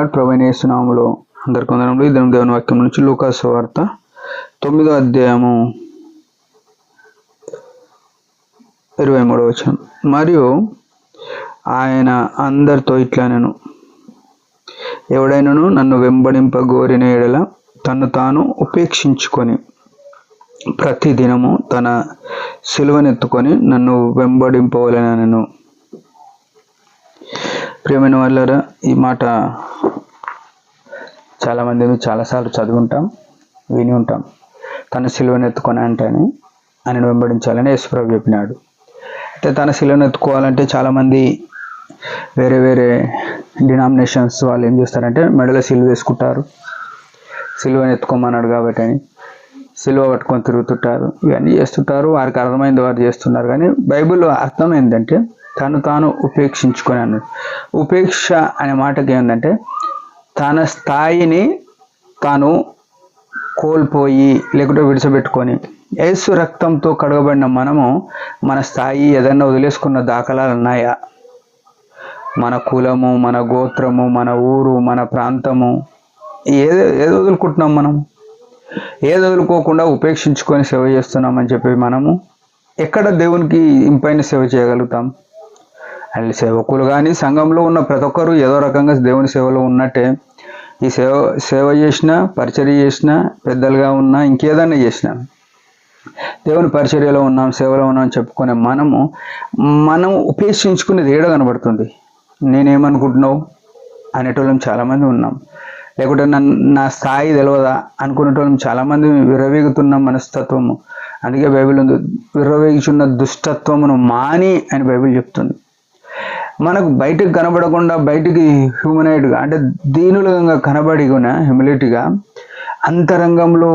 Lord. ప్రభువైన యేసు నామములో అందరికీ వందనములు. ఈ దినం దేవుని వాక్యం నుంచి లూకా సువార్త 9వ అధ్యాయము 23వ వచనం. మరియు ఆయన అందరితో ఇట్లా నేను, ఎవడైనను నన్ను వెంబడింపగోరిన ఎడల తన్ను తాను ఉపేక్షించుకొని ప్రతి దినము తన సిలువనెత్తుకొని నన్ను వెంబడింపవలెనను. ప్రియమైన వాళ్ళారా, ఈ మాట చాలామంది చాలాసార్లు చదువుంటాం, విని ఉంటాం. తన సిలువను ఎత్తుకొని అంటేనే ఆయనను వెంబడించాలని యేసుప్రభు చెప్పినాడు. అయితే తన సిలువను ఎత్తుకోవాలంటే చాలామంది వేరే వేరే డినామినేషన్స్ వాళ్ళు ఏం చేస్తారంటే మెడలో సిలువ వేసుకుంటారు. సిలువను ఎత్తుకోమన్నాడు కాబట్టి అని సిలువ పట్టుకొని తిరుగుతుంటారు. ఇవన్నీ చేస్తుంటారు. వారికి అర్థమైంది వారు చేస్తున్నారు. కానీ బైబిల్లో అర్థం ఏంటంటే తను తాను ఉపేక్షించుకొని అన్నాడు. ఉపేక్ష అనే మాటకి ఏంటంటే తన స్థాయిని తాను కోల్పోయి లేకుంటే విడిచిపెట్టుకొని, యేసు రక్తంతో కడగబడిన మనము మన స్థాయి ఏదన్నా వదిలేసుకున్న దాఖలాలు ఉన్నాయా? మన కులము, మన గోత్రము, మన ఊరు, మన ప్రాంతము ఏదో వదులుకుంటున్నాం. మనం ఏది వదులుకోకుండా ఉపేక్షించుకొని సేవ చేస్తున్నామని చెప్పి మనము ఎక్కడ దేవునికి ఇంపైన సేవ చేయగలుగుతాం? వాళ్ళు సేవకులు కానీ సంఘంలో ఉన్న ప్రతి ఒక్కరు ఏదో రకంగా దేవుని సేవలో ఉన్నట్టే ఈ సేవ చేసినా, పరిచర్య చేసినా, పెద్దలుగా ఉన్నా, ఇంకేదన్నా చేసినా దేవుని పరిచర్యలో ఉన్నాం, సేవలో ఉన్నాం చెప్పుకునే మనం ఉపేక్షించుకునేది ఏడ కనబడుతుంది? నేనేమనుకుంటున్నావు అనేటోళ్ళం చాలామంది ఉన్నాం. లేకుంటే నా స్థాయి తెలియదా అనుకునేటోళ్ళం చాలామంది విర్రవీగుతున్న మనస్తత్వము. అందుకే బైబిల్ ఉంది, విర్రవీగుచున్న దుష్టత్వమును మాని అని బైబిల్ చెప్తుంది. మనకు బయటకు కనబడకుండా, బయటికి హ్యూమనైడ్గా అంటే దీనులంగా కనబడి కూడా హ్యూమిలిటీగా, అంతరంగంలో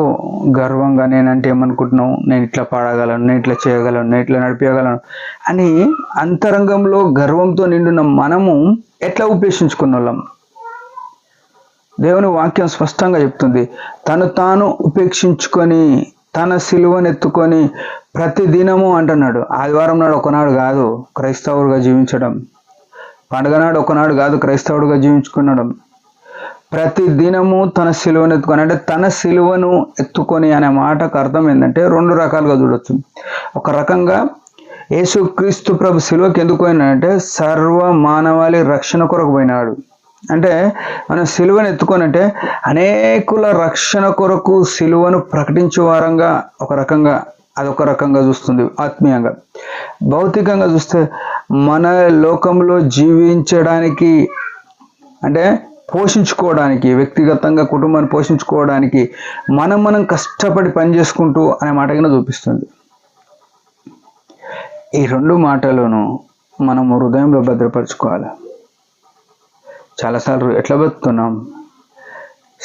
గర్వంగా నేనంటే ఏమనుకుంటున్నావు, నేను ఇట్లా పాడగలను, నేను ఇట్లా చేయగలను, నేను ఇట్లా నడిపించగలను అని అంతరంగంలో గర్వంతో నిండున్న మనము ఎట్లా ఉపేక్షించుకున్న వాళ్ళం? దేవుని వాక్యం స్పష్టంగా చెప్తుంది, తను తాను ఉపేక్షించుకొని తన సిలువను ఎత్తుకొని ప్రతి దినము అంటున్నాడు. ఆదివారం నాడు ఒకనాడు కాదు క్రైస్తవుడిగా జీవించడం, పండుగ నాడు ఒకనాడు కాదు క్రైస్తవుడిగా జీవించుకునడం, ప్రతి దినము తన సిలువను ఎత్తుకొని. అంటే తన సిలువను ఎత్తుకొని అనే మాటకు అర్థం ఏంటంటే రెండు రకాలుగా చూడొచ్చు. ఒక రకంగా యేసుక్రీస్తు ప్రభు సిలువకి ఎందుకు పోయినాడంటే సర్వ మానవాళి రక్షణ కొరకు పోయినాడు. అంటే మనం సిలువను ఎత్తుకొని అంటే అనేకుల రక్షణ కొరకు సిలువను ప్రకటించే వారంగా ఒక రకంగా అదొక రకంగా చూస్తుంది. ఆత్మీయంగా, భౌతికంగా చూస్తే మన లోకంలో జీవించడానికి అంటే పోషించుకోవడానికి, వ్యక్తిగతంగా కుటుంబాన్ని పోషించుకోవడానికి మనం కష్టపడి పనిచేసుకుంటూ అనే మాట కింద చూపిస్తుంది. ఈ రెండు మాటలను మనం హృదయంలో భద్రపరచుకోవాలి. చాలాసార్లు ఎట్లా బతుకుతున్నాం?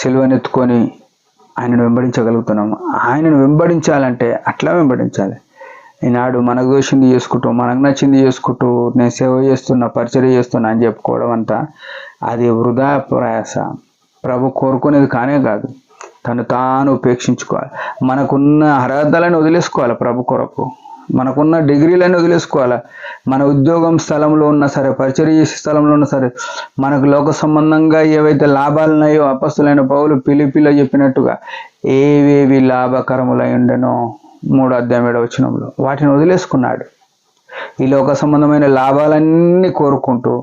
సిలువను ఎత్తుకొని ఆయనను వెంబడించగలుగుతున్నాము. ఆయనను వెంబడించాలంటే అట్లా వెంబడించాలి. ఈనాడు మనకు దోషింది చేసుకుంటూ, మనకు నచ్చింది చేసుకుంటూ, నేను సేవ చేస్తున్నా, పరిచర్య చేస్తున్నా అని చెప్పుకోవడం అంతా అది వృధా ప్రయాస. ప్రభు కోరుకునేది కానే కాదు. తను తాను ఉపేక్షించుకోవాలి. మనకున్న అర్హతలను వదిలేసుకోవాలి ప్రభు కొరకు. మనకున్న డిగ్రీలను వదిలేసుకోవాలి. మన ఉద్యోగం స్థలంలో ఉన్నా సరే, పరిచర్య చేసే స్థలంలో ఉన్నా సరే, మనకు లోక సంబంధంగా ఏవైతే లాభాలు ఉన్నాయో అపొస్తలుడైన పౌలు పిలిపిలో చెప్పినట్టుగా ఏవేవి లాభకరములై ఉండెనో 3వ అధ్యాయం 7వ వచనంలో వాటిని వదిలేసుకున్నాడు. ఈ లోక సంబంధమైన లాభాలన్నీ కోరుకుంటూ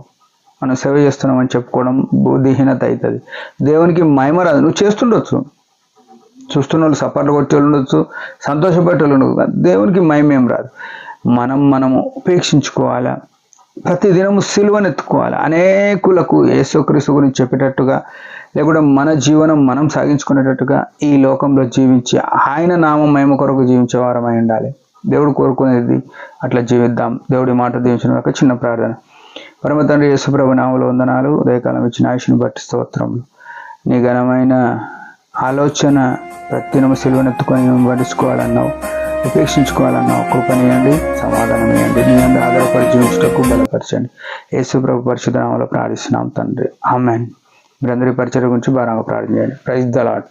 మనం సేవ చేస్తున్నామని చెప్పుకోవడం బుద్ధిహీనత అవుతుంది. దేవునికి మహిమ రాదు. నువ్వు చేస్తుండొచ్చు, చూస్తున్న వాళ్ళు సపర్లు కొట్టేవాళ్ళు ఉండొచ్చు, సంతోషపెట్టేవాళ్ళు ఉండదు, దేవునికి మహిమేం రాదు. మనము ఉపేక్షించుకోవాలా. ప్రతిదినము సిలువను ఎత్తుకోవాలి. అనేకులకు యేసుక్రీస్తు గురించి చెప్పేటట్టుగా, లేకుంటే మన జీవనం మనం సాగించుకునేటట్టుగా ఈ లోకంలో జీవించి ఆయన నామం మహిమ కొరకు జీవించే వారమై ఉండాలి. దేవుడు కోరుకునేది అట్లా జీవిద్దాం. దేవుడి మాట దీవించిన ఒక చిన్న ప్రార్థన. పరమ తండ్రి యేసుప్రభు నామములో వందనాలు. ఉదయకాలం ఇచ్చిన ఆయుష్ని బట్టి స్తోత్రములు. నీ ఘనమైన ఆలోచన ప్రతిదినము సిలువను ఎత్తుకొని వెంబడించుకోవాలన్నావు, ఉపేక్షించుకోవాలన్నావు. కృపనియండి, సమాధానం ఇవ్వండి. నీ అందరూ ఆధారపడి జీవించటకు బలపరచండి. యేసుప్రభు పరిశుద్ధ నామములో ప్రార్థిస్తున్నాం తండ్రి, ఆమేన్. మీరందరి పరిచర్య గురించి భారంగా ప్రార్థన చేయండి. Praise the lord.